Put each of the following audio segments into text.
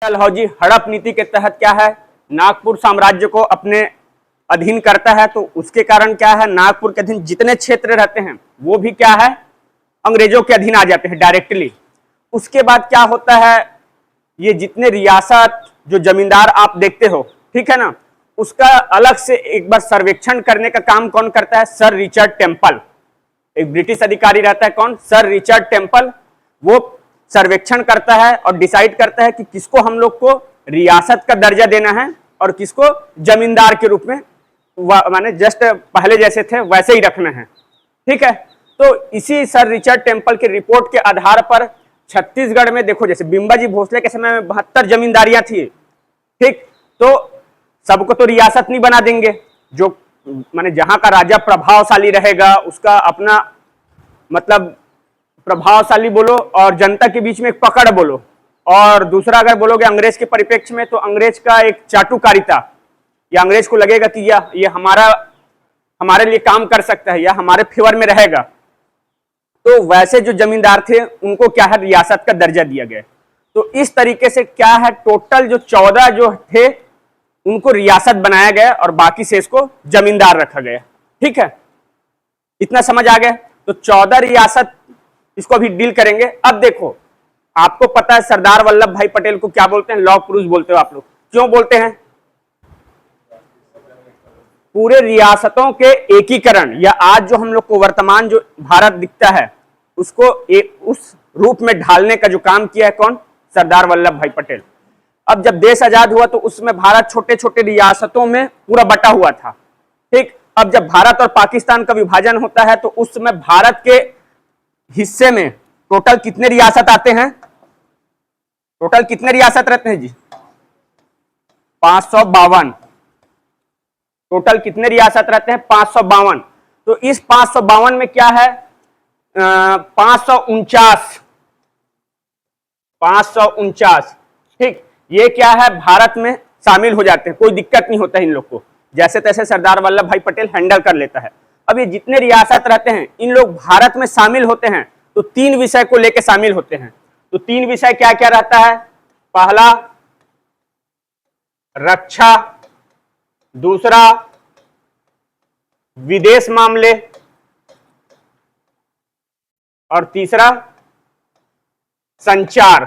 डलहौजी हड़प नीति के तहत क्या है, नागपुर साम्राज्य को अपने अधीन करता है। तो उसके कारण क्या है, नागपुर के अधीन जितने क्षेत्र रहते हैं वो भी क्या है, अंग्रेजों के अधीन आ जाते हैं डायरेक्टली। उसके बाद क्या होता है, ये जितने रियासत जो जमींदार आप देखते हो, ठीक है ना, उसका अलग से एक बार सर्वेक्षण करने का काम कौन करता है, सर रिचर्ड टेम्पल। एक ब्रिटिश अधिकारी रहता है, कौन, सर रिचर्ड टेम्पल। वो सर्वेक्षण करता है और डिसाइड करता है कि किसको हम लोग को रियासत का दर्जा देना है और किसको जमींदार के रूप में, माने जस्ट पहले जैसे थे वैसे ही रखना है। ठीक है, तो इसी सर रिचर्ड टेम्पल की रिपोर्ट के आधार पर छत्तीसगढ़ में देखो, जैसे बिम्बाजी भोसले के समय में 72 जमींदारियां थी। ठीक, तो सबको तो रियासत नहीं बना देंगे, जो माने जहां का राजा प्रभावशाली रहेगा उसका अपना मतलब प्रभावशाली बोलो और जनता के बीच में एक पकड़ बोलो, और दूसरा अगर बोलोगे अंग्रेज के परिप्रेक्ष्य में तो अंग्रेज का एक चाटुकारिता, या अंग्रेज को लगेगा कि ये हमारे लिए काम कर सकता है या हमारे फेवर में रहेगा। तो वैसे जो जमींदार थे उनको क्या है, रियासत का दर्जा दिया गया। तो इस तरीके से क्या है, टोटल जो 14 जो थे उनको रियासत बनाया गया और बाकी शेष को जमींदार रखा गया। ठीक है, इतना समझ आ गया। तो 14 रियासत, इसको अभी डील करेंगे। अब देखो, आपको पता है सरदार वल्लभ भाई पटेल को क्या बोलते हैं, लौह पुरुष बोलते हो आप लोग। क्यों बोलते हैं? पूरे रियासतों के एकीकरण, या आज जो हम लोग को वर्तमान जो भारत दिखता है उसको उस रूप में ढालने का जो काम किया है कौन, सरदार वल्लभ भाई पटेल। अब जब देश आजाद हुआ तो उसमें भारत छोटे छोटे रियासतों में पूरा बटा हुआ था। ठीक, अब जब भारत और पाकिस्तान का विभाजन होता है तो उस समय भारत के हिस्से में टोटल कितने रियासत आते हैं, टोटल कितने रियासत रहते हैं जी, 552। टोटल कितने रियासत रहते हैं, 552। तो इस 552 में क्या है, 549। ठीक, ये क्या है, भारत में शामिल हो जाते हैं, कोई दिक्कत नहीं होता है इन लोग को, जैसे तैसे सरदार वल्लभ भाई पटेल हैंडल कर लेता है। अब ये जितने रियासत रहते हैं इन लोग भारत में शामिल होते हैं तो 3 विषय को लेकर शामिल होते हैं। तो 3 विषय क्या क्या रहता है, पहला रक्षा, दूसरा विदेश मामले, और तीसरा संचार।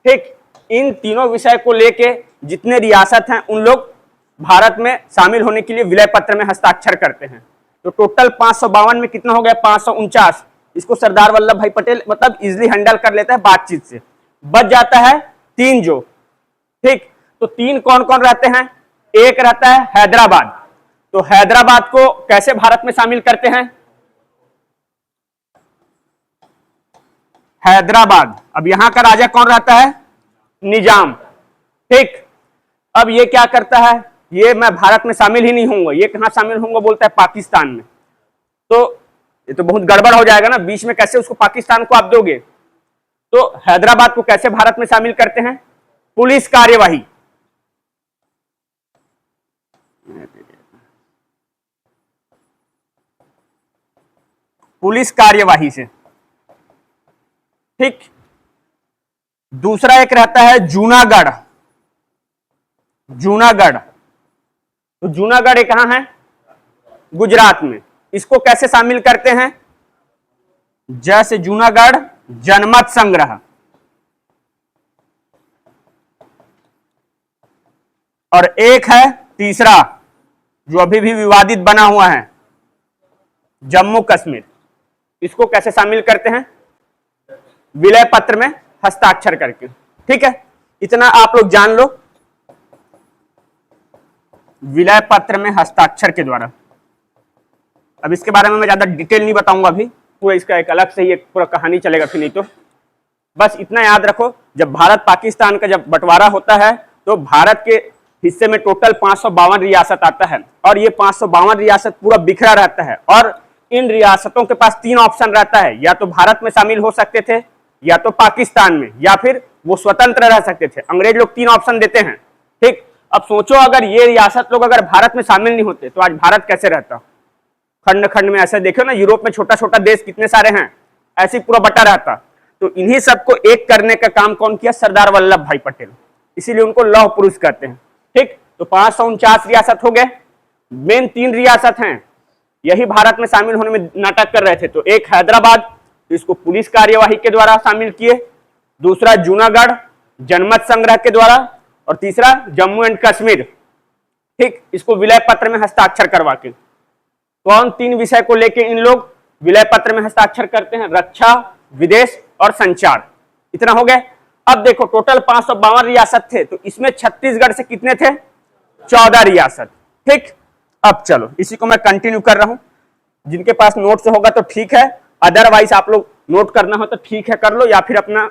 ठीक, इन तीनों विषय को लेके जितने रियासत हैं उन लोग भारत में शामिल होने के लिए विलय पत्र में हस्ताक्षर करते हैं। तो टोटल 552 में कितना हो गया, 549। इसको सरदार वल्लभ भाई पटेल मतलब इजिली हैंडल कर लेता है बातचीत से। बच जाता है 3 जो। ठीक, तो 3 कौन कौन रहते हैं, एक रहता है हैदराबाद। तो हैदराबाद को कैसे भारत में शामिल करते हैं, हैदराबाद। अब यहां का राजा कौन रहता है, निजाम। ठीक, अब ये क्या करता है, ये मैं भारत में शामिल ही नहीं होऊंगा, ये कहां शामिल होऊंगा, बोलता है पाकिस्तान में। तो ये तो बहुत गड़बड़ हो जाएगा ना, बीच में कैसे उसको पाकिस्तान को आप दोगे। तो हैदराबाद को कैसे भारत में शामिल करते हैं, पुलिस कार्यवाही। पुलिस कार्यवाही से। ठीक, दूसरा एक रहता है जूनागढ़। जूनागढ़, तो जूनागढ़ एक कहां है, गुजरात में। इसको कैसे शामिल करते हैं, जैसे जूनागढ़ जनमत संग्रह। और एक है तीसरा जो अभी भी विवादित बना हुआ है, जम्मू कश्मीर। इसको कैसे शामिल करते हैं, विलय पत्र में हस्ताक्षर करके। ठीक है, इतना आप लोग जान लो, विलय पत्र में हस्ताक्षर के द्वारा। अब इसके बारे में मैं ज्यादा डिटेल नहीं बताऊंगा अभी, पूरा इसका एक अलग से ही एक पूरा कहानी चलेगा फिर, नहीं तो बस इतना याद रखो, जब भारत पाकिस्तान का जब बंटवारा होता है तो भारत के हिस्से में टोटल 552 रियासत आता है, और ये 552 रियासत पूरा बिखरा रहता है। और इन रियासतों के पास 3 ऑप्शन रहता है, या तो भारत में शामिल हो सकते थे, या तो पाकिस्तान में, या फिर वो स्वतंत्र रह सकते थे। अंग्रेज लोग 3 ऑप्शन देते हैं। ठीक, अब सोचो अगर ये रियासत लोग अगर भारत में शामिल नहीं होते तो आज भारत कैसे रहता, खंड खंड में। ऐसे देखो ना, यूरोप में छोटा छोटा देश कितने सारे हैं, ऐसे पूरा बटा रहता। तो इन्हीं सबको एक करने का काम कौन किया? सरदार वल्लभ भाई पटेल। इसीलिए उनको लौह पुरुष कहते हैं। ठीक, तो 549 रियासत हो गए। मेन 3 रियासत हैं, यही भारत में शामिल होने में नाटक कर रहे थे। तो एक हैदराबाद, इसको पुलिस कार्यवाही के द्वारा शामिल किए। दूसरा जूनागढ़, जनमत संग्रह के द्वारा। और तीसरा जम्मू एंड कश्मीर, ठीक, इसको विलय पत्र में हस्ताक्षर करवा के। कौन 3 विषय को लेके इन लोग विलय पत्र में हस्ताक्षर करते हैं? रक्षा, विदेश और संचार। इतना हो गए। अब देखो टोटल 552 रियासत थे, तो इसमें छत्तीसगढ़ से कितने थे? 14 रियासत। ठीक, अब चलो इसी को मैं कंटिन्यू कर रहा हूं। जिनके पास नोट्स होगा तो ठीक है, अदरवाइज आप लोग नोट करना हो तो ठीक है कर लो, या फिर अपना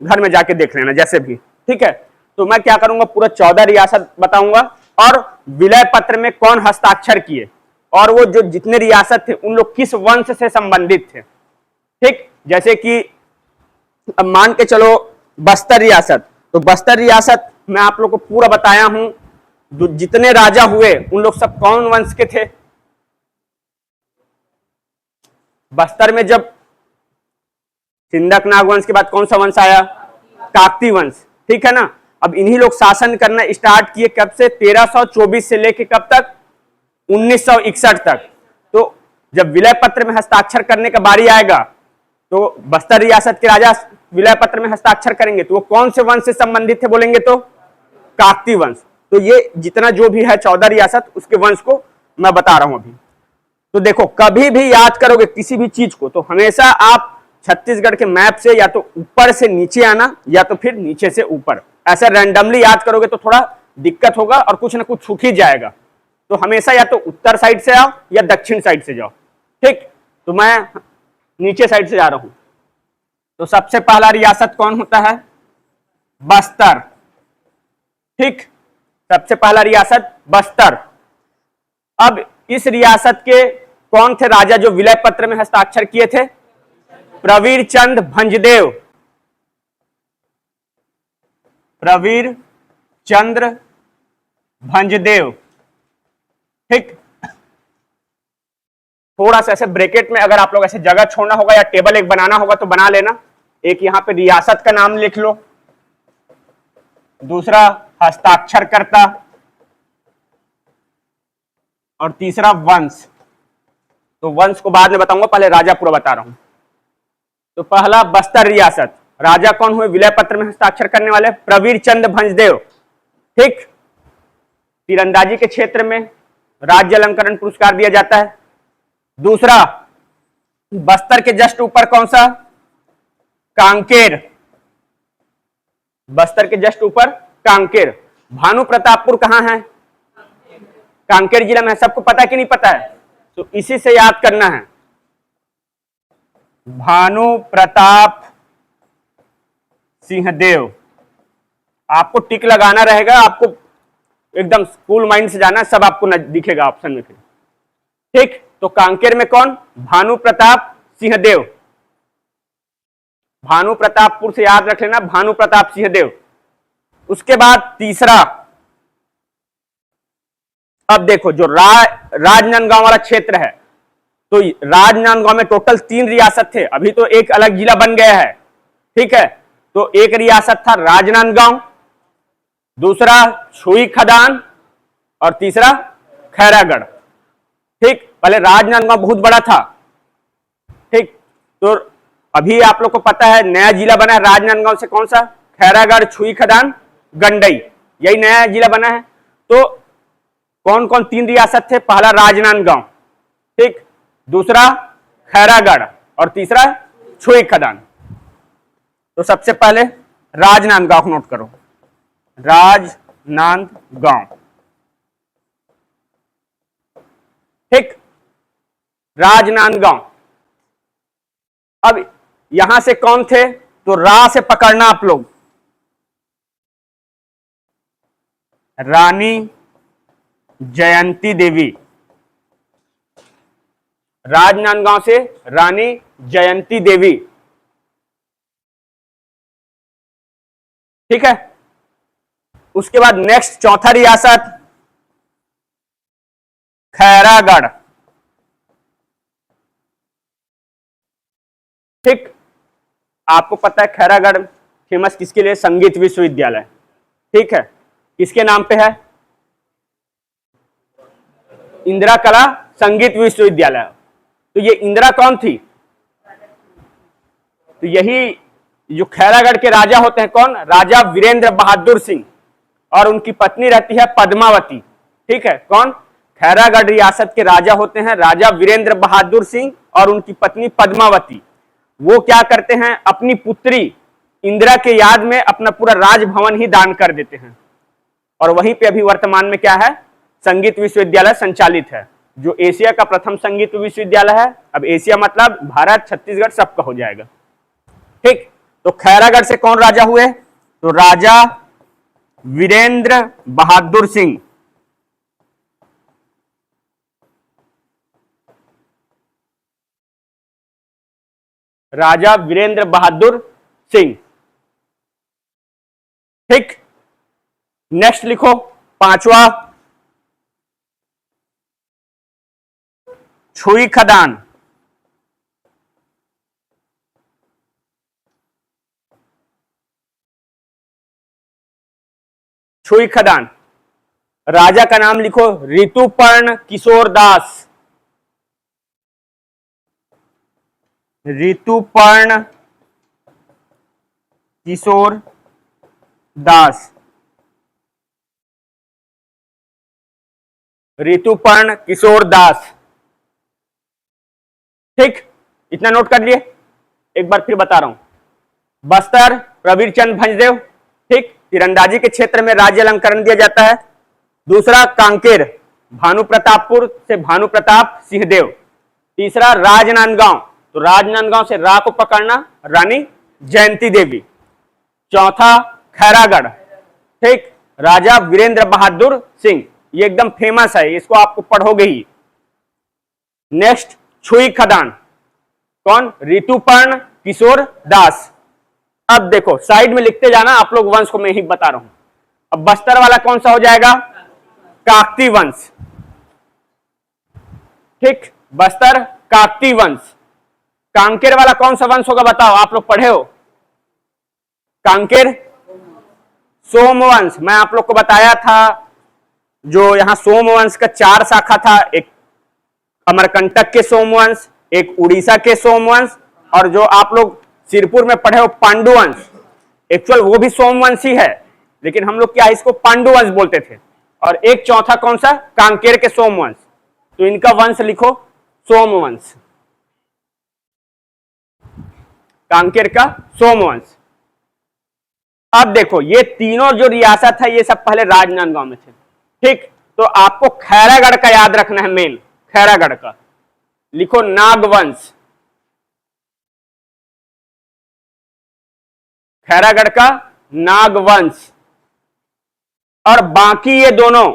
घर में जाके देख लेना जैसे भी। ठीक है, तो मैं क्या करूंगा, पूरा 14 रियासत बताऊंगा और विलय पत्र में कौन हस्ताक्षर किए, और वो जो जितने रियासत थे उन लोग किस वंश से संबंधित थे। ठीक, जैसे कि अब मान के चलो बस्तर रियासत, तो बस्तर रियासत मैं आप लोग को पूरा बताया हूं। जितने राजा हुए उन लोग सब कौन वंश के थे? बस्तर में जब सिंधक नाग वंश के बाद कौन सा वंश आया? काकती वंश। ठीक है ना। अब इन्हीं लोग शासन करना स्टार्ट किए कब से? 1324 से लेके कब तक? 1961 तक। तो जब विलय पत्र में हस्ताक्षर करने का बारी आएगा तो बस्तर रियासत के राजा विलय पत्र में हस्ताक्षर करेंगे, तो वो कौन से वंश से संबंधित थे बोलेंगे? तो काकती वंश। तो ये जितना जो भी है 14 रियासत, उसके वंश को मैं बता रहा हूं अभी। तो देखो कभी भी याद करोगे किसी भी चीज को तो हमेशा आप छत्तीसगढ़ के मैप से या तो ऊपर से नीचे आना या तो फिर नीचे से ऊपर, ऐसे रैंडमली याद करोगे तो थोड़ा दिक्कत होगा और कुछ ना कुछ छूट ही जाएगा। तो हमेशा या तो उत्तर साइड से आओ या दक्षिण साइड से जाओ। ठीक, तो मैं नीचे साइड से जा रहा हूं। तो सबसे पहला रियासत कौन होता है? बस्तर। ठीक, सबसे पहला रियासत बस्तर। अब इस रियासत के कौन थे राजा जो विलय पत्र में हस्ताक्षर किए थे? प्रवीर चंद भंजदेव। प्रवीर चंद्र भंजदेव। ठीक, थोड़ा सा ऐसे ब्रैकेट में अगर आप लोग ऐसे जगह छोड़ना होगा या टेबल एक बनाना होगा तो बना लेना। एक यहां पे रियासत का नाम लिख लो, दूसरा हस्ताक्षरकर्ता, और तीसरा वंश। तो वंश को बाद में बताऊंगा, पहले राजा पूरा बता रहा हूं। तो पहला बस्तर रियासत, राजा कौन हुए विलय पत्र में हस्ताक्षर करने वाले? प्रवीर चंद भंजदेव। ठीक, तीरंदाजी के क्षेत्र में राज्य अलंकरण पुरस्कार दिया जाता है। दूसरा, बस्तर के जस्ट ऊपर कौन सा? कांकेर। बस्तर के जस्ट ऊपर कांकेर। भानु प्रतापपुर कहां है? कांकेर जिला में। सबको पता कि नहीं पता है? तो इसी से याद करना है, भानु प्रताप सिंहदेव। आपको टिक लगाना रहेगा, आपको एकदम स्कूल माइंड से जाना, सब आपको दिखेगा ऑप्शन में। ठीक, तो कांकेर में कौन? भानु प्रताप सिंहदेव। भानु प्रतापपुर से याद रख लेना, भानु प्रताप सिंहदेव। उसके बाद तीसरा, अब देखो जो राजनांदगांव वाला क्षेत्र है, तो राजनांदगांव में टोटल 3 रियासत थे, अभी तो एक अलग जिला बन गया है। ठीक है, तो एक रियासत था राजनांदगांव, दूसरा छुई खदान और तीसरा खैरागढ़। ठीक, पहले राजनांदगांव बहुत बड़ा था। ठीक, तो अभी आप लोग को पता है नया जिला बना है राजनांदगांव से, कौन सा? खैरागढ़, छुई खदान, गंडई, यही नया जिला बना है। तो कौन कौन 3 रियासत थे? पहला राजनांदगांव, ठीक, दूसरा खैरागढ़ और तीसरा छुई खदान। तो सबसे पहले राजनांदगांव नोट करो, राजनांदगांव। ठीक, राजनांदगांव। अब यहां से कौन थे? तो रा से पकड़ना आप लोग, रानी जयंती देवी। राजनांदगांव से रानी जयंती देवी। ठीक है, उसके बाद नेक्स्ट चौथा रियासत खैरागढ़। ठीक, आपको पता है खैरागढ़ फेमस किसके लिए? संगीत विश्वविद्यालय, ठीक है, किसके नाम पे है? इंदिरा कला संगीत विश्वविद्यालय। तो ये इंदिरा कौन थी? तो यही जो खैरागढ़ के राजा होते हैं, कौन? राजा वीरेंद्र बहादुर सिंह, और उनकी पत्नी रहती है पद्मावती, ठीक है। कौन? खैरागढ़ रियासत के राजा होते हैं राजा वीरेंद्र बहादुर सिंह और उनकी पत्नी पद्मावती। वो क्या करते हैं? अपनी पुत्री इंदिरा के याद में अपना पूरा राजभवन ही दान कर देते हैं, और वहीं पे अभी वर्तमान में क्या है? संगीत विश्वविद्यालय संचालित है, जो एशिया का प्रथम संगीत विश्वविद्यालय है। अब एशिया मतलब भारत, छत्तीसगढ़ सबका हो जाएगा, ठीक। तो खैरागढ़ से कौन राजा हुए? तो राजा वीरेंद्र बहादुर सिंह। राजा वीरेंद्र बहादुर सिंह, ठीक। नेक्स्ट लिखो, पांचवा, छुई खदान। छुई खदान, राजा का नाम लिखो, ऋतुपर्ण किशोर दास। ऋतुपर्ण किशोर दास, ऋतुपर्ण किशोर दास, ठीक। इतना नोट कर लिए। एक बार फिर बता रहा हूं, बस्तर प्रवीर चंद भंजदेव, ठीक, तीरंदाजी के क्षेत्र में राज्य अलंकरण दिया जाता है। दूसरा कांकेर, भानु प्रतापपुर से भानु प्रताप सिंहदेव। तीसरा राजनांदगांव, तो राजनांदगांव से रा को पकड़ना, रानी जयंती देवी। चौथा खैरागढ़, ठीक, राजा वीरेंद्र बहादुर सिंह, ये एकदम फेमस है, इसको आपको पढ़ोगे ही। नेक्स्ट छुई खदान, कौन? ऋतुपर्ण किशोर दास। अब देखो साइड में लिखते जाना, आप लोग वंश को मैं ही बता रहा हूं। अब बस्तर वाला कौन सा हो जाएगा? काकती वंश, ठीक, बस्तर काकती वंश। कांकेर वाला कौन सा वंश होगा बताओ, आप लोग पढ़े हो? कांकेर सोमवंश। मैं आप लोग को बताया था, जो यहां सोमवंश का 4 शाखा था, एक अमरकंटक के सोमवंश, एक उड़ीसा के सोमवंश, और जो आप लोग सिरपुर में पढ़े हो पांडुवंश। एक्चुअल वो भी सोमवंश ही है, लेकिन हम लोग क्या इसको पांडुवंश बोलते थे। और एक चौथा कौन सा? कांकेर के सोमवंश। तो इनका वंश लिखो सोमवंश, कांकेर का सोमवंश। अब देखो ये तीनों जो रियासत है ये सब पहले राजनांदगांव में थे, ठीक। तो आपको खैरागढ़ का याद रखना है, मेन खैरागढ़ का लिखो नागवंश, खैरागढ़ का नागवंश। और बाकी ये दोनों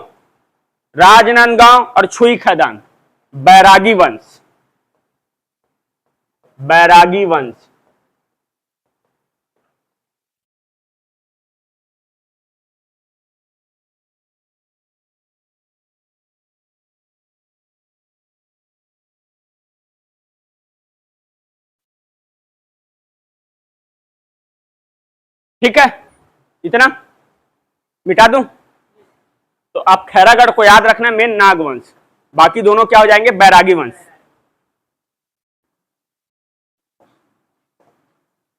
राजनांदगांव और छुई खदान बैरागी वंश, बैरागी वंश, ठीक है। इतना मिटा दूं? तो आप खैरागढ़ को याद रखना है, मेन नागवंश, बाकी दोनों क्या हो जाएंगे? बैरागी वंश।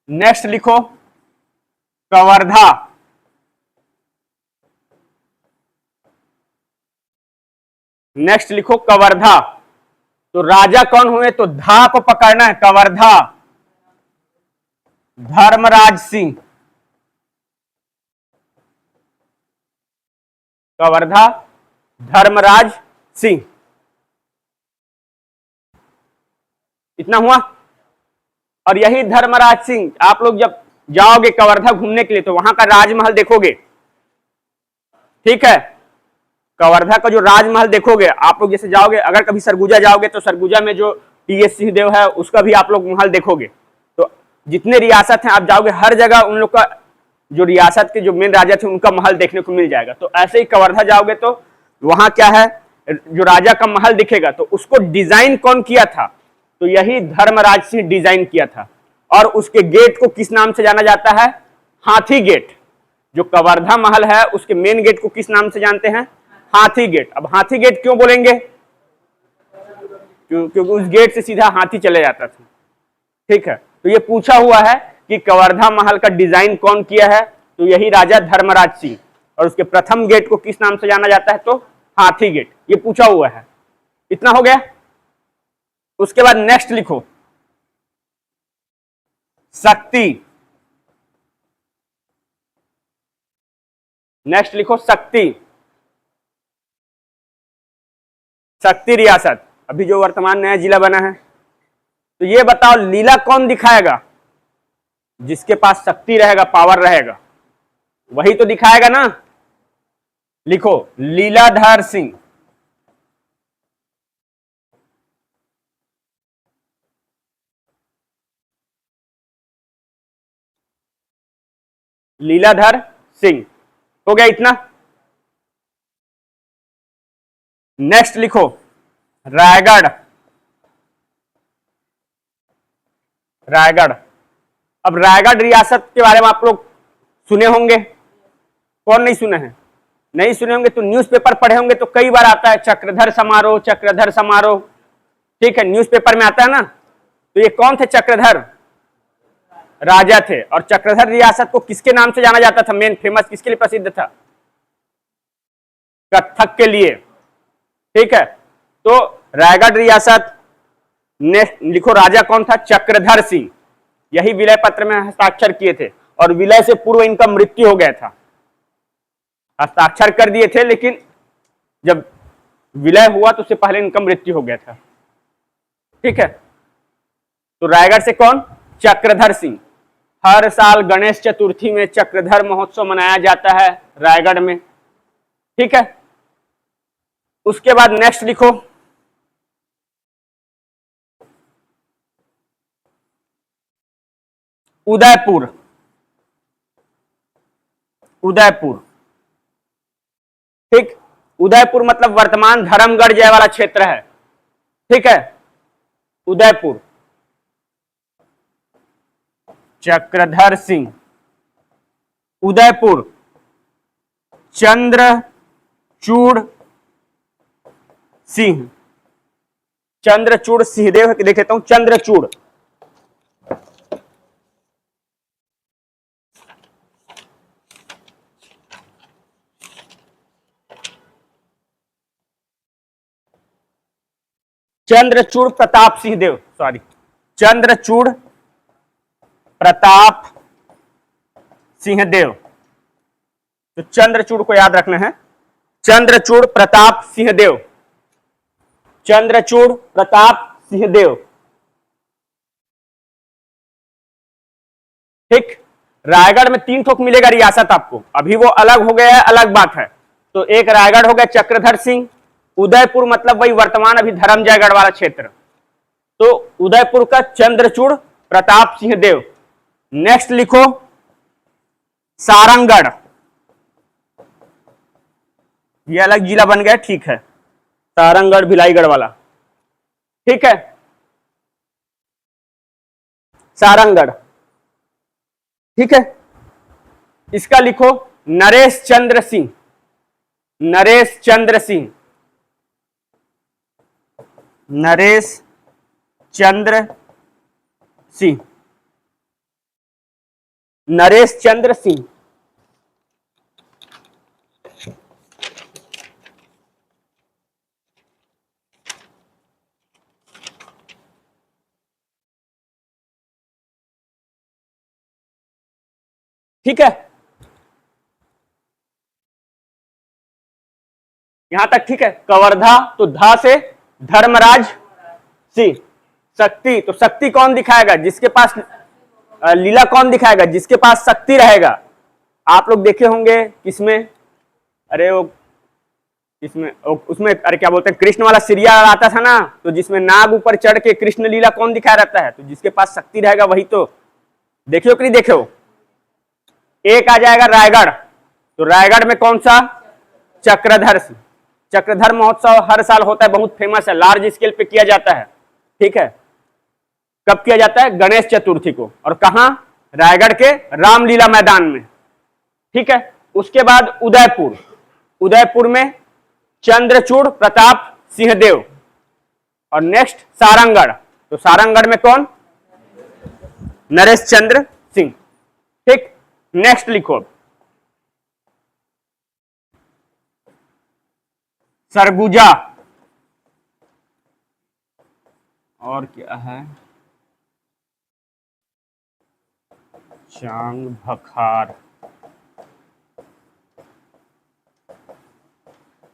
नेक्स्ट लिखो कवर्धा, नेक्स्ट लिखो कवर्धा। तो राजा कौन हुए? तो धा को पकड़ना है, कवर्धा धर्मराज सिंह, कवर्धा धर्मराज सिंह। इतना हुआ। और यही धर्मराज सिंह, आप लोग जब जाओगे कवर्धा घूमने के लिए तो वहां का राजमहल देखोगे, ठीक है। कवर्धा का जो राजमहल देखोगे, आप लोग जैसे जाओगे, अगर कभी सरगुजा जाओगे तो सरगुजा में जो टीएस सिंहदेव है उसका भी आप लोग महल देखोगे। तो जितने रियासत हैं आप जाओगे, हर जगह उन लोग का जो रियासत के जो मेन राजा थे उनका महल देखने को मिल जाएगा। तो ऐसे ही कवर्धा जाओगे तो वहां क्या है, जो राजा का महल दिखेगा, तो उसको डिजाइन कौन किया था? तो यही धर्मराज सिंह डिजाइन किया था। और उसके गेट को किस नाम से जाना जाता है? हाथी गेट। जो कवर्धा महल है उसके मेन गेट को किस नाम से जानते हैं? हाथी गेट। अब हाथी गेट क्यों बोलेंगे? क्योंकि उस गेट से सीधा हाथी चले जाता था। ठीक है, तो ये पूछा हुआ है कि कवर्धा महल का डिजाइन कौन किया है? तो यही राजा धर्मराज सिंह। और उसके प्रथम गेट को किस नाम से जाना जाता है? तो हाथी गेट। ये पूछा हुआ है। इतना हो गया। उसके बाद नेक्स्ट लिखो शक्ति। नेक्स्ट लिखो शक्ति। शक्ति रियासत, अभी जो वर्तमान नया जिला बना है। तो ये बताओ लीला कौन दिखाएगा? जिसके पास शक्ति रहेगा, पावर रहेगा, वही तो दिखाएगा ना। लिखो लीलाधर सिंह। लीलाधर सिंह। हो गया इतना। नेक्स्ट लिखो रायगढ़। रायगढ़। अब रायगढ़ रियासत के बारे में आप लोग सुने होंगे। कौन नहीं सुने हैं? नहीं सुने होंगे तो न्यूज़पेपर पढ़े होंगे, तो कई बार आता है चक्रधर समारोह, चक्रधर समारोह। ठीक है, न्यूज़पेपर में आता है ना। तो ये कौन थे? चक्रधर राजा थे। और चक्रधर रियासत को किसके नाम से जाना जाता था? मेन फेमस किसके लिए प्रसिद्ध था? कथक के लिए। ठीक है, तो रायगढ़ रियासत ने लिखो राजा कौन था? चक्रधर सिंह। यही विलय पत्र में हस्ताक्षर किए थे और विलय से पूर्व इनका मृत्यु हो गया था। हस्ताक्षर कर दिए थे लेकिन जब विलय हुआ तो उससे पहले इनका मृत्यु हो गया था। ठीक है, तो रायगढ़ से कौन? चक्रधर सिंह। हर साल गणेश चतुर्थी में चक्रधर महोत्सव मनाया जाता है रायगढ़ में। ठीक है, उसके बाद नेक्स्ट लिखो उदयपुर। उदयपुर। ठीक, उदयपुर मतलब वर्तमान धर्मगढ़ जय वाला क्षेत्र है। ठीक है, उदयपुर। चक्रधर सिंह। उदयपुर। चंद्रचूड़ सिंह। चंद्रचूड़ सिंहदेव देख लेता हूं। चंद्रचूड़। चंद्रचूड़ प्रताप सिंहदेव, सॉरी, चंद्रचूड़ प्रताप सिंहदेव। तो चंद्रचूड़ को याद रखना है। चंद्रचूड़ प्रताप सिंहदेव। चंद्रचूड़ प्रताप सिंहदेव। ठीक, रायगढ़ में 3 ठोक मिलेगा रियासत आपको। अभी वो अलग हो गया है, अलग बात है। तो एक रायगढ़ हो गया चक्रधर सिंह। उदयपुर मतलब वही वर्तमान अभी धर्मजयगढ़ वाला क्षेत्र। तो उदयपुर का चंद्रचूड़ प्रताप सिंहदेव। नेक्स्ट लिखो सारंगढ़। ये अलग जिला बन गया। ठीक है, सारंगढ़ भिलाईगढ़ वाला। ठीक है, सारंगढ़। ठीक है, इसका लिखो नरेश चंद्र सिंह। नरेश चंद्र सिंह। नरेश चंद्र सिंह। नरेश चंद्र सिंह। ठीक है, यहां तक ठीक है। कवर्धा तो धा से धर्मराज सिंह। शक्ति तो शक्ति कौन दिखाएगा? जिसके पास लीला कौन दिखाएगा? जिसके पास शक्ति रहेगा। आप लोग देखे होंगे किसमें? अरे वो इसमें उसमें अरे क्या बोलते हैं, कृष्ण वाला सीरियल आता था ना, तो जिसमें नाग ऊपर चढ़ के कृष्ण लीला कौन दिखाया रहता है? तो जिसके पास शक्ति रहेगा वही तो। देखे हो कि नहीं देखे हो? एक आ जाएगा रायगढ़। तो रायगढ़ में कौन सा? चक्रधर सिंह। चक्रधर महोत्सव हर साल होता है, बहुत फेमस है, लार्ज स्केल पे किया जाता है। ठीक है, कब किया जाता है? गणेश चतुर्थी को। और कहां? रायगढ़ के रामलीला मैदान में। ठीक है। उसके बाद उदयपुर, उदयपुर में चंद्रचूड़ प्रताप सिंहदेव। और नेक्स्ट सारंगढ़, तो सारंगढ़ में कौन? नरेश चंद्र सिंह। ठीक। नेक्स्ट लिखो सरगुजा, और क्या है? चांग भखार,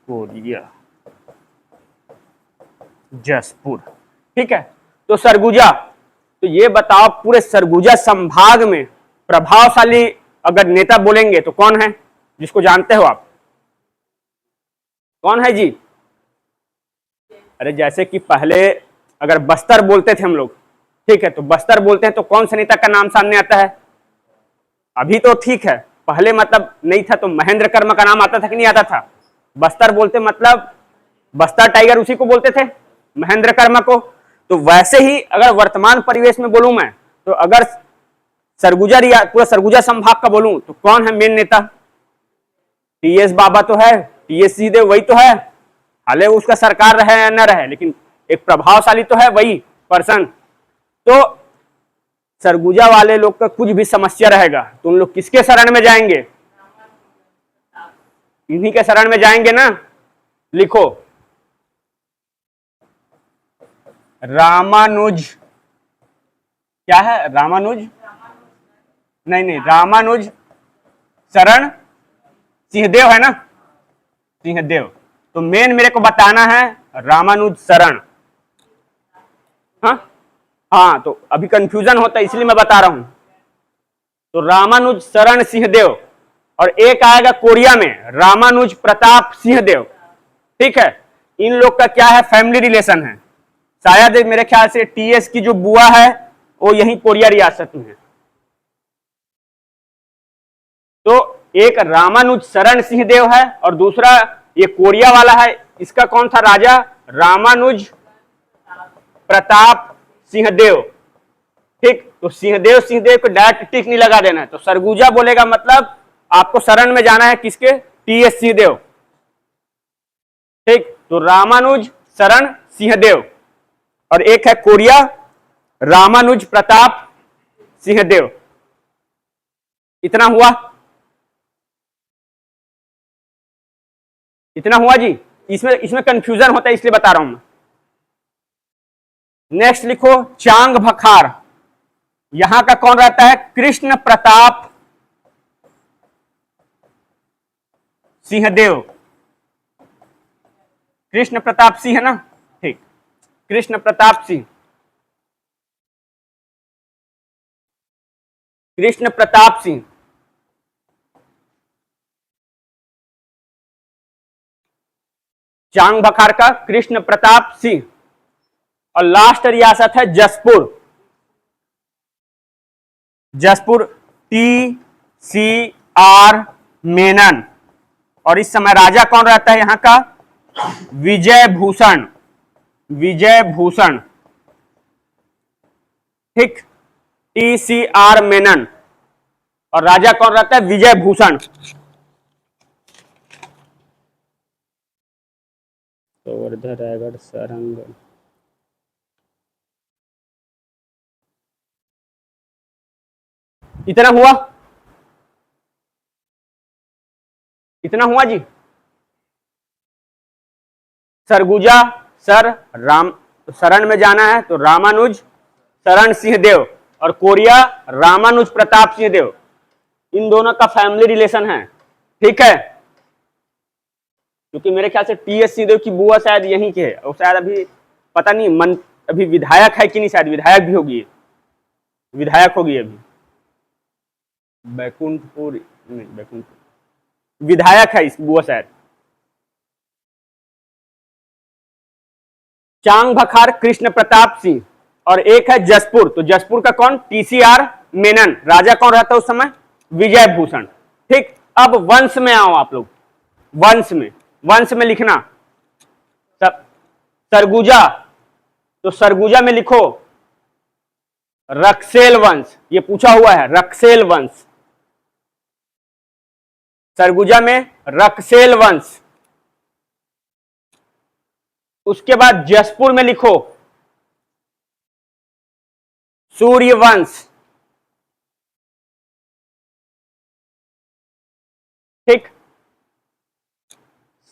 कोरिया, जसपुर। ठीक है। तो सरगुजा, तो ये बताओ पूरे सरगुजा संभाग में प्रभावशाली अगर नेता बोलेंगे तो कौन है, जिसको जानते हो आप? कौन है जी? अरे जैसे कि पहले अगर बस्तर बोलते थे हम लोग, ठीक है, तो बस्तर बोलते हैं तो कौन से नेता का नाम सामने आता है? अभी तो ठीक है, पहले मतलब नहीं था तो महेंद्र कर्मा का नाम आता था कि नहीं आता था? बस्तर बोलते मतलब बस्तर टाइगर उसी को बोलते थे, महेंद्र कर्मा को। तो वैसे ही अगर वर्तमान परिवेश में बोलूं मैं, तो अगर सरगुजा पूरा सरगुजा संभाग का बोलूं तो कौन है मेन नेता? टीएस बाबा तो है, टीएस सिंहदेव वही तो है। हाले उसका सरकार रहे या न रहे, लेकिन एक प्रभावशाली तो है वही पर्सन। तो सरगुजा वाले लोग का कुछ भी समस्या रहेगा तो उन लोग किसके शरण में जाएंगे? इन्हीं के शरण में जाएंगे ना। लिखो रामानुज, क्या है? रामानुज नहीं, रामानुज शरण सिंहदेव है ना, सिंहदेव। तो मेन मेरे को बताना है रामानुज शरण। हाँ, तो अभी कंफ्यूजन होता है इसलिए मैं बता रहा हूं। तो रामानुज शरण सिंहदेव, और एक आएगा कोरिया में रामानुज प्रताप सिंहदेव। ठीक है। इन लोग का क्या है? फैमिली रिलेशन है। शायद मेरे ख्याल से टीएस की जो बुआ है वो यही कोरिया रियासत में है। तो एक रामानुज शरण सिंहदेव है और दूसरा ये कोरिया वाला है। इसका कौन था राजा? रामानुज प्रताप सिंहदेव। ठीक। तो सिंहदेव को डायरेक्ट टिक नहीं लगा देना है। तो सरगुजा बोलेगा मतलब आपको शरण में जाना है किसके? टीएस सिंहदेव। ठीक। तो रामानुज शरण सिंहदेव, और एक है कोरिया रामानुज प्रताप सिंहदेव। इतना हुआ? इतना हुआ जी। इसमें कंफ्यूजन होता है इसलिए बता रहा हूं मैं। नेक्स्ट लिखो चांग भखार, यहां का कौन रहता है? कृष्ण प्रताप सिंहदेव। कृष्ण प्रताप सिंह है ना? ठीक। कृष्ण प्रताप सिंह, कृष्ण प्रताप सिंह। चांग बखार का कृष्ण प्रताप सिंह। और लास्ट रियासत है जसपुर। जसपुर T.C.R. मेनन। और इस समय राजा कौन रहता है यहां का? विजय भूषण। विजय भूषण। ठीक। T.C.R. मेनन और राजा कौन रहता है? विजय भूषण। तो वर्धा, रायगढ़, सारंगढ़। इतना हुआ? इतना हुआ जी। सरगुजा सर राम शरण में जाना है तो रामानुज शरण सिंहदेव, और कोरिया रामानुज प्रताप सिंहदेव। इन दोनों का फैमिली रिलेशन है। ठीक है। क्योंकि मेरे ख्याल से टीएस सिंहदेव की बुआ शायद यहीं के है, और शायद अभी पता नहीं अभी विधायक है कि नहीं, शायद विधायक भी होगी, विधायक होगी अभी। बैकुंठपुर नहीं, बैकुंठपुर विधायक है इस बुआ शायद। चांग भखार कृष्ण प्रताप सिंह, और एक है जसपुर। तो जसपुर का कौन? T.C.R. मेनन। राजा कौन रहता है उस समय? विजय भूषण। ठीक। अब वंश में आओ आप लोग। वंश में लिखना सरगुजा। तो सरगुजा में लिखो रक्सेल वंश, ये पूछा हुआ है रक्सेल वंश। सरगुजा में रक्सेल वंश। उसके बाद जसपुर में लिखो सूर्यवंश। ठीक,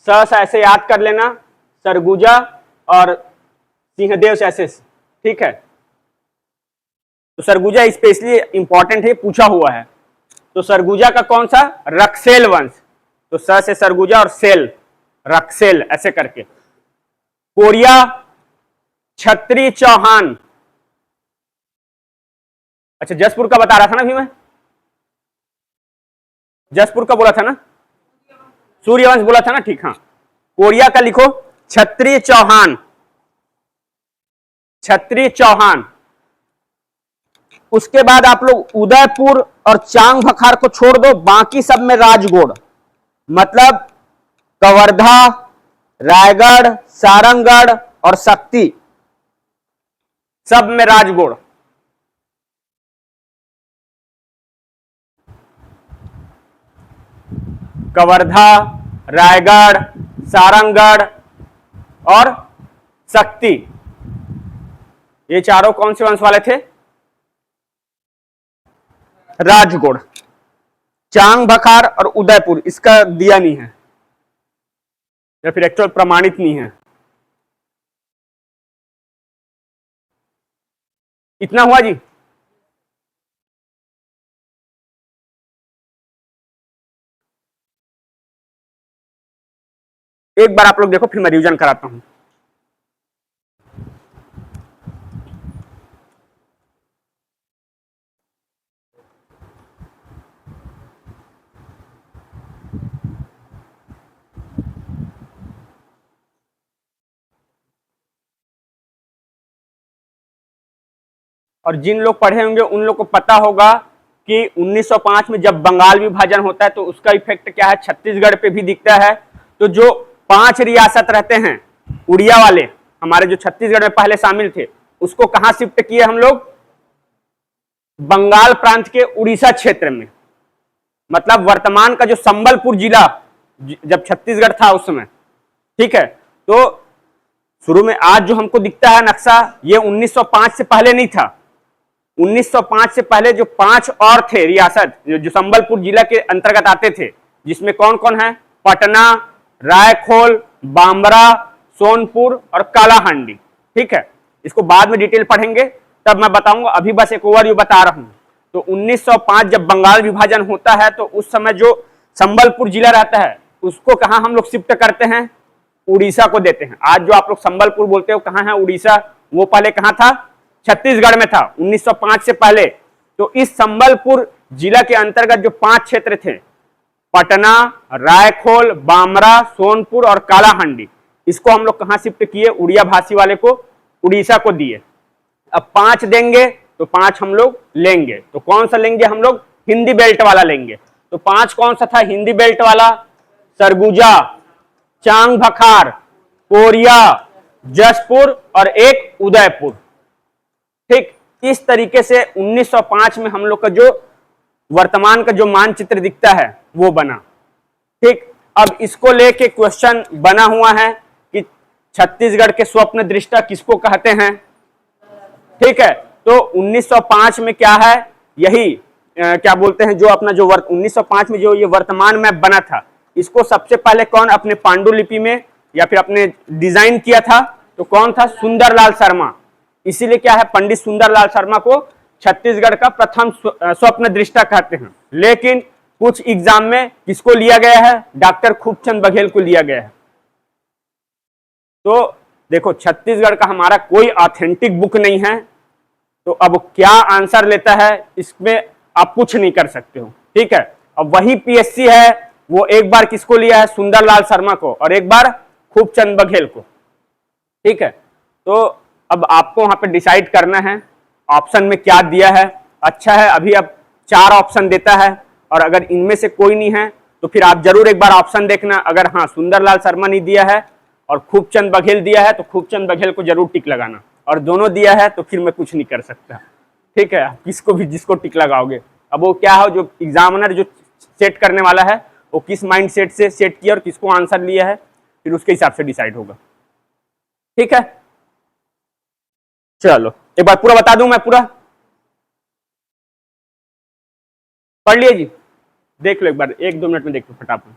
स ऐसे याद कर लेना, सरगुजा और सिंहदेव से ऐसे। ठीक है, तो सरगुजा स्पेशली इंपॉर्टेंट है, पूछा हुआ है। तो सरगुजा का कौन सा? रक्सेल वंश। तो स से सरगुजा और सेल रक्सेल ऐसे करके। कोरिया छत्री चौहान। अच्छा, जसपुर का बता रहा था ना अभी मैं, जसपुर का बोला था ना, सूर्यवंश बोला था ना। ठीक, हाँ, कोरिया का लिखो छत्री चौहान, छत्री चौहान। उसके बाद आप लोग उदयपुर और चांग भखार को छोड़ दो, बाकी सब में राजगोड़, मतलब कवर्धा, रायगढ़, सारंगगढ़ और शक्ति, सब में राजगोड़। कवर्धा, रायगढ़, सारंगगढ़ और शक्ति, ये चारों कौन से वंश वाले थे? राजगोड़। चांग भखार और उदयपुर इसका दिया नहीं है या फिर एक्चुअल प्रमाणित नहीं है। इतना हुआ जी। एक बार आप लोग देखो, फिर मैं रिवीजन कराता हूं। और जिन लोग पढ़े होंगे उन लोग को पता होगा कि 1905 में जब बंगाल विभाजन होता है तो उसका इफेक्ट क्या है, छत्तीसगढ़ पे भी दिखता है। तो जो 5 रियासत रहते हैं उड़िया वाले, हमारे जो छत्तीसगढ़ में पहले शामिल थे, उसको कहां शिफ्ट किए हम लोग? बंगाल प्रांत के उड़ीसा क्षेत्र में। मतलब वर्तमान का जो संबलपुर जिला जब छत्तीसगढ़ था उस समय। ठीक है, तो शुरू में आज जो हमको दिखता है नक्शा, ये 1905 से पहले नहीं था। 1905 से पहले जो 5 और थे रियासत जो संबलपुर जिला के अंतर्गत आते थे, जिसमें कौन कौन है? पटना, रायखोल, बांबरा, सोनपुर और कालाहांडी। ठीक है, इसको बाद में डिटेल पढ़ेंगे तब मैं बताऊंगा, अभी बस एक ओवरव्यू बता रहा हूं। तो 1905 जब बंगाल विभाजन होता है तो उस समय जो संबलपुर जिला रहता है उसको कहां हम लोग शिफ्ट करते हैं? उड़ीसा को देते हैं। आज जो आप लोग संबलपुर बोलते हो कहां है उड़ीसा, वो पहले कहां था? छत्तीसगढ़ में था 1905 से पहले। तो इस संबलपुर जिला के अंतर्गत जो 5 क्षेत्र थे, पटना, रायखोल, बामरा, सोनपुर और कालाहांडी, इसको हम लोग कहां शिफ्ट किए? उड़िया भाषी वाले को उड़ीसा को दिए। अब 5 देंगे तो 5 हम लोग लेंगे, तो कौन सा लेंगे हम लोग? हिंदी बेल्ट वाला लेंगे। तो 5 कौन सा था हिंदी बेल्ट वाला? सरगुजा, चांग भखार, कोरिया, जसपुर और एक उदयपुर। ठीक, इस तरीके से 1905 में हम लोग का जो वर्तमान का जो मानचित्र दिखता है वो बना। ठीक, अब इसको लेके क्वेश्चन बना हुआ है कि छत्तीसगढ़ के स्वप्न दृष्टा किसको कहते हैं। ठीक है, तो 1905 में क्या है, यही क्या बोलते हैं, जो अपना जो 1905 में जो ये वर्तमान मैप बना था, इसको सबसे पहले कौन अपने पांडुलिपि में या फिर अपने डिजाइन किया था? तो कौन था? सुंदरलाल शर्मा। इसीलिए क्या है, पंडित सुंदरलाल शर्मा को छत्तीसगढ़ का प्रथम स्वप्न दृष्टा कहते हैं। लेकिन कुछ एग्जाम में किसको लिया गया है? डॉक्टर खूबचंद बघेल को लिया गया है। तो देखो, छत्तीसगढ़ का हमारा कोई ऑथेंटिक बुक नहीं है, तो अब क्या आंसर लेता है इसमें आप कुछ नहीं कर सकते हो। ठीक है, अब वही पीएससी है, वो एक बार किसको लिया है? सुंदरलाल शर्मा को, और एक बार खूबचंद बघेल को। ठीक है, तो अब आपको वहां पे डिसाइड करना है ऑप्शन में क्या दिया है। अच्छा है, अभी अब 4 ऑप्शन देता है, और अगर इनमें से कोई नहीं है तो फिर आप जरूर एक बार ऑप्शन देखना। अगर हाँ सुंदरलाल शर्मा नहीं दिया है और खूबचंद बघेल दिया है तो खूबचंद बघेल को जरूर टिक लगाना, और दोनों दिया है तो फिर मैं कुछ नहीं कर सकता। ठीक है, किसको भी जिसको टिक लगाओगे। अब वो क्या है, जो एग्जामिनर जो सेट करने वाला है वो किस माइंड सेट से सेट किया और किसको आंसर लिया है, फिर उसके हिसाब से डिसाइड होगा। ठीक है, चलो एक बार पूरा बता दूं मैं, पूरा पढ़ लिए जी, देख लो एक बार, 1-2 मिनट में देख लो फटाफट।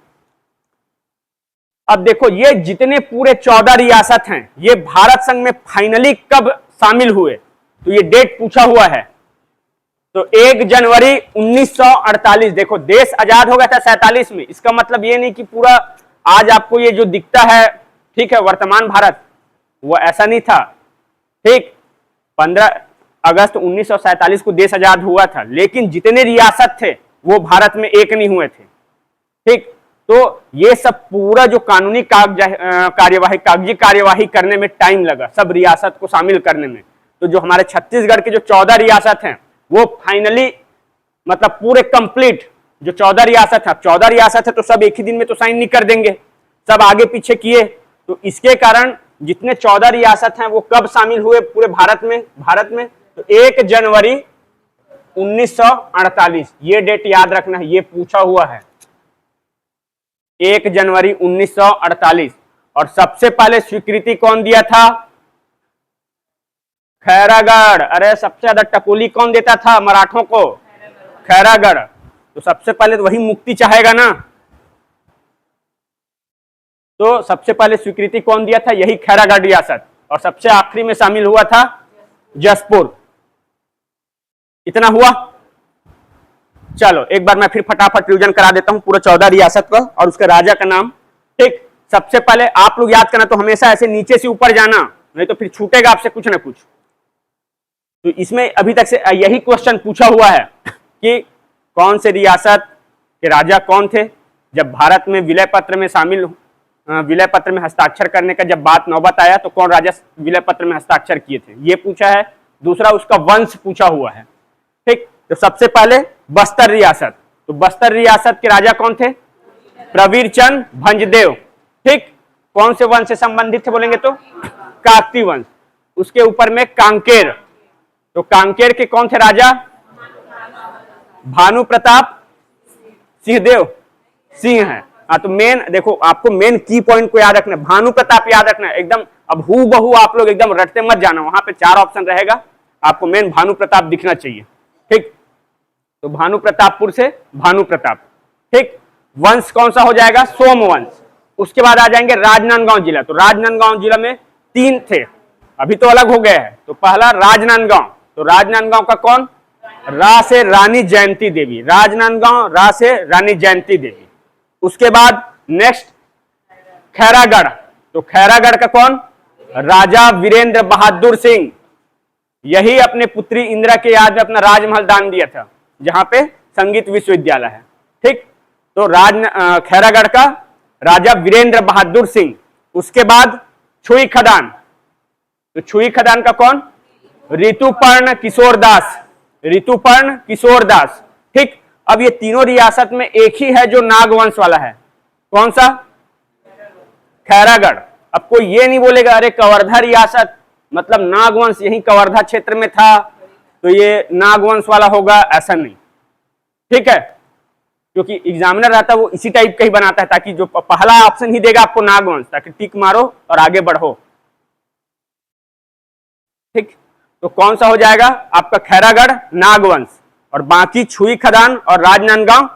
अब देखो ये जितने पूरे 14 रियासत हैं, ये भारत संघ में फाइनली कब शामिल हुए, तो ये डेट पूछा हुआ है। तो 1 जनवरी 1948, देखो देश आजाद हो गया था 47 में, इसका मतलब ये नहीं कि पूरा आज आपको ये जो दिखता है, ठीक है, वर्तमान भारत, वो ऐसा नहीं था। ठीक, 15 अगस्त 1947 को देश आजाद हुआ था, लेकिन जितने रियासत थे वो भारत में एक नहीं हुए थे। ठीक, तो ये सब पूरा जो कानूनी कागजी कार्यवाही करने में टाइम लगा, सब रियासत को शामिल करने में। तो जो हमारे छत्तीसगढ़ के जो 14 रियासत हैं वो फाइनली मतलब पूरे कंप्लीट, जो 14 रियासत है, 14 रियासत है तो सब एक ही दिन में तो साइन नहीं कर देंगे, सब आगे पीछे किए। तो इसके कारण जितने 14 रियासत हैं वो कब शामिल हुए पूरे भारत में, तो 1 जनवरी 1948, ये डेट याद रखना है, ये पूछा हुआ है, 1 जनवरी 1948। और सबसे पहले स्वीकृति कौन दिया था? खैरागढ़। अरे सबसे ज्यादा टकोली कौन देता था मराठों को? खैरागढ़। तो सबसे पहले तो वही मुक्ति चाहेगा ना, तो सबसे पहले स्वीकृति कौन दिया था? यही खैरागढ़ रियासत। और सबसे आखिरी में शामिल हुआ था जसपुर। इतना हुआ। चलो एक बार मैं फिर फटाफट रिवीजन करा देता हूं पूरा 14 रियासत का और उसके राजा का नाम। ठीक, सबसे पहले आप लोग याद करना, तो हमेशा ऐसे नीचे से ऊपर जाना, नहीं तो फिर छूटेगा आपसे कुछ ना कुछ। तो इसमें अभी तक से यही क्वेश्चन पूछा हुआ है कि कौन से रियासत के राजा कौन थे जब भारत में विलय पत्र में शामिल, विलय पत्र में हस्ताक्षर करने का जब बात नौबत आया तो कौन राजा विलय पत्र में हस्ताक्षर किए थे, ये पूछा है। दूसरा उसका वंश पूछा हुआ है। ठीक, तो सबसे पहले बस्तर रियासत, तो बस्तर रियासत के राजा कौन थे? प्रवीर चंद भंजदेव। ठीक, कौन से वंश से संबंधित थे बोलेंगे तो काकती वंश। उसके ऊपर में कांकेर, तो कांकेर के कौन थे राजा? भानु प्रताप सिंहदेव सिंह है। तो मेन देखो, आपको मेन की पॉइंट को याद रखना, भानु प्रताप याद रखना एकदम। अब हु बहु आप लोग एकदम रटते मत जाना, वहां पे 4 ऑप्शन रहेगा, आपको मेन भानु प्रताप दिखना चाहिए। ठीक, तो भानु प्रतापपुर से भानु प्रताप। ठीक, वंश कौन सा हो जाएगा? सोमवंश। उसके बाद आ जाएंगे राजनांदगांव जिला, तो राजनांदगांव जिला में 3 थे, अभी तो अलग हो गए हैं। तो पहला राजनांदगांव, तो राजनांदगांव का कौन? रा से रानी जयंती देवी, राजनांदगांव रा से रानी जयंती देवी। उसके बाद नेक्स्ट खैरागढ़, तो खैरागढ़ का कौन? राजा वीरेंद्र बहादुर सिंह। यही अपने पुत्री इंदिरा के याद में अपना राजमहल दान दिया था, जहां पे संगीत विश्वविद्यालय है। ठीक, तो खैरागढ़ का राजा वीरेंद्र बहादुर सिंह। उसके बाद छुई खदान, तो छुई खदान का कौन? ऋतुपर्ण किशोर दास, ऋतुपर्ण किशोर दास। ठीक, अब ये तीनों रियासत में एक ही है जो नागवंश वाला है, कौन सा? खैरागढ़। अब कोई ये नहीं बोलेगा अरे कवर्धा रियासत मतलब नागवंश यही कवर्धा क्षेत्र में था तो ये नागवंश वाला होगा, ऐसा नहीं। ठीक है, क्योंकि एग्जामिनर रहता है वो इसी टाइप का ही बनाता है, ताकि जो पहला ऑप्शन ही देगा आपको नागवंश, ताकि टिक मारो और आगे बढ़ो। ठीक, तो कौन सा हो जाएगा आपका? खैरागढ़ नागवंश, और बाकी छुई खदान और राजनांदगांव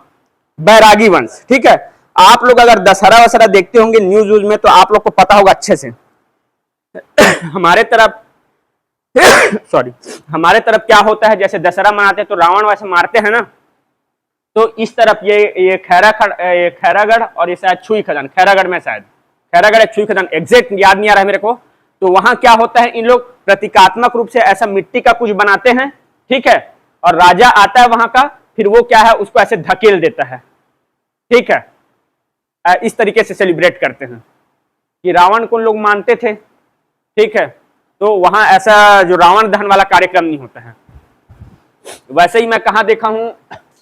बैरागी वंश। ठीक है, आप लोग अगर दशहरा वशहरा देखते होंगे न्यूज में तो आप लोग को पता होगा अच्छे से। हमारे तरफ सॉरी, हमारे तरफ क्या होता है, जैसे दशहरा मनाते हैं तो रावण वैसे मारते हैं ना, तो इस तरफ ये खैरागढ़ और ये शायद छुई खदान, खैरागढ़ में शायद खैरागढ़ या छुई खदान, एग्जैक्ट याद नहीं आ रहा है मेरे को। तो वहां क्या होता है, इन लोग प्रतीकात्मक रूप से ऐसा मिट्टी का कुछ बनाते हैं। ठीक है, और राजा आता है वहां का, फिर वो क्या है उसको ऐसे धकेल देता है। ठीक है, इस तरीके से सेलिब्रेट करते हैं कि रावण को लोग मानते थे। ठीक है, तो वहां ऐसा जो रावण दहन वाला कार्यक्रम नहीं होता है। वैसे ही मैं कहां देखा हूं,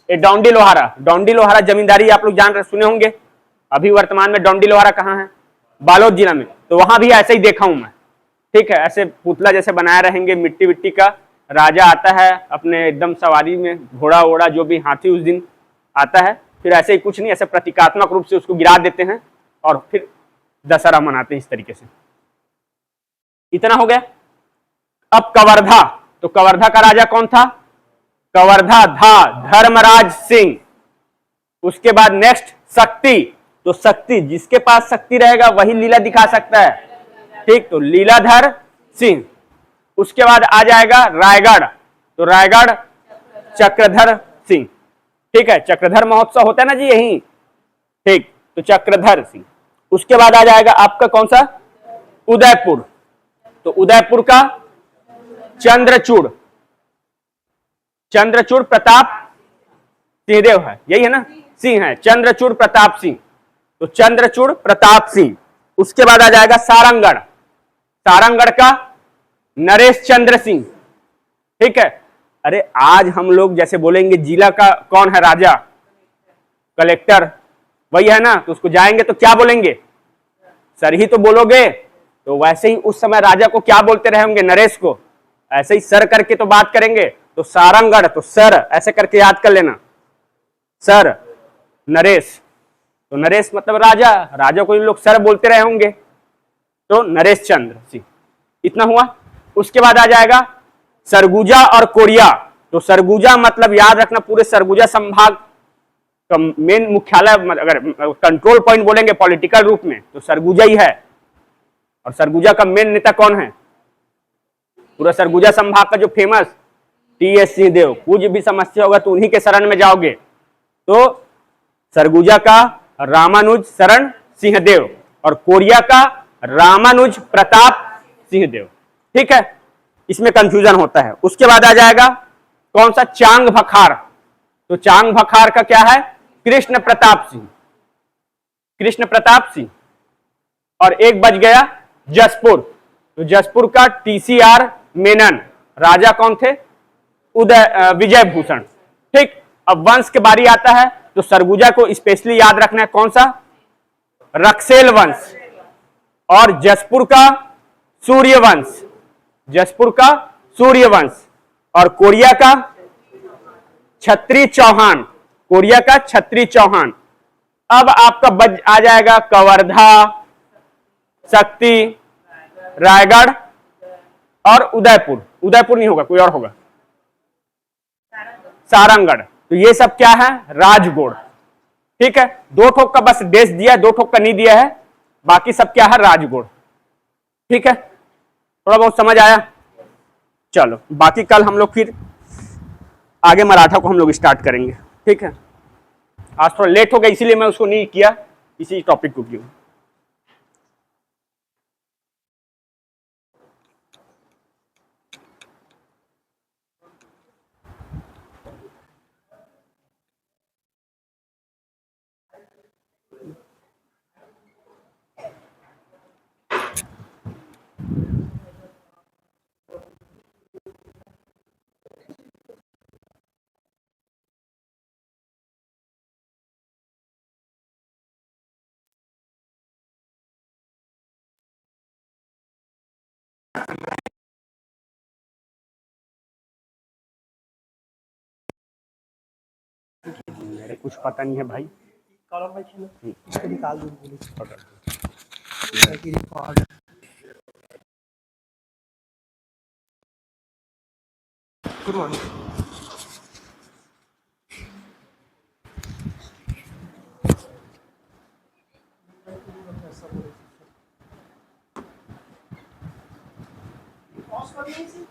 डोंडी लोहारा, डोंडी लोहारा जमींदारी आप लोग जान रहे सुने होंगे। अभी वर्तमान में डोंडी लोहारा कहां है? बालोद जिला में। तो वहां भी ऐसे ही देखा हूं मैं। ठीक है, ऐसे पुतला जैसे बनाए रहेंगे मिट्टी विट्टी का, राजा आता है अपने एकदम सवारी में, घोड़ा वोड़ा जो भी हाथी उस दिन आता है, फिर ऐसे ही कुछ नहीं, ऐसे प्रतीकात्मक रूप से उसको गिरा देते हैं और फिर दशहरा मनाते हैं इस तरीके से। इतना हो गया। अब कवर्धा, तो कवर्धा का राजा कौन था? कवर्धा था धर्मराज सिंह। उसके बाद नेक्स्ट शक्ति, तो शक्ति, जिसके पास शक्ति रहेगा वही लीला दिखा सकता है, ठीक, तो लीलाधर सिंह। उसके बाद आ जाएगा रायगढ़, तो रायगढ़ चक्रधर सिंह, ठीक है, चक्रधर महोत्सव होता है ना जी यही, ठीक, तो चक्रधर सिंह। उसके बाद आ जाएगा आपका कौन सा? उदयपुर, तो उदयपुर का चंद्रचूड़, चंद्रचूड़ प्रताप सिंहदेव है, यही है ना, सिंह है, चंद्रचूड़ प्रताप सिंह, तो चंद्रचूड़ प्रताप सिंह। उसके बाद आ जाएगा सारंगढ़, सारंगढ़ का नरेश चंद्र सिंह, ठीक है। अरे आज हम लोग जैसे बोलेंगे जिला का कौन है राजा, कलेक्टर, वही है ना, तो उसको जाएंगे तो क्या बोलेंगे? सर ही तो बोलोगे। तो वैसे ही उस समय राजा को क्या बोलते रहे होंगे? नरेश को, ऐसे ही सर करके तो बात करेंगे। तो सारंगढ़, तो सर ऐसे करके याद कर लेना, सर नरेश, तो नरेश मतलब राजा, राजा को इन लोग सर बोलते रहे होंगे, तो नरेश चंद्र सिंह। इतना हुआ। उसके बाद आ जाएगा सरगुजा और कोरिया, तो सरगुजा मतलब याद रखना पूरे सरगुजा संभाग का मेन मुख्यालय, अगर कंट्रोल पॉइंट बोलेंगे पॉलिटिकल रूप में तो सरगुजा ही है। और सरगुजा का मेन नेता कौन है? पूरा सरगुजा संभाग का जो फेमस टी.एस. सिंहदेव। कुछ भी समस्या होगा तो उन्हीं के शरण में जाओगे। तो सरगुजा का रामानुज शरण सिंहदेव और कोरिया का रामानुज प्रताप सिंहदेव, ठीक है, इसमें कंफ्यूजन होता है। उसके बाद आ जाएगा कौन सा? चांग भखार, तो चांग भखार का क्या है? कृष्ण प्रताप सिंह, कृष्ण प्रताप सिंह। और एक बच गया जसपुर, तो जसपुर का टी.सी.आर. मेनन, राजा कौन थे? विजय भूषण, ठीक। अब वंश के बारी आता है, तो सरगुजा को स्पेशली याद रखना है, कौन सा? रक्सेल वंश। और जसपुर का सूर्यवंश, जसपुर का सूर्यवंश। और कोरिया का छत्री चौहान, कोरिया का छत्री चौहान। अब आपका आ जाएगा कवर्धा, शक्ति, रायगढ़ और उदयपुर। उदयपुर नहीं होगा, कोई और होगा, सारंगढ़। तो ये सब क्या है? राजगोड़, ठीक है। दो ठोक का बस देश दिया, दो ठोक का नहीं दिया है, बाकी सब क्या है? राजगोड़, ठीक है। थोड़ा बहुत समझ आया? चलो बाकी कल हम लोग फिर आगे मराठा को हम लोग स्टार्ट करेंगे, ठीक है। आज थोड़ा लेट हो गया इसीलिए मैं उसको नहीं किया, इसी टॉपिक को किया। मेरे कुछ पता नहीं है भाई, कॉलम भाई इसको निकाल दो, गुड मॉर्निंग। पॉज कर लीजिए।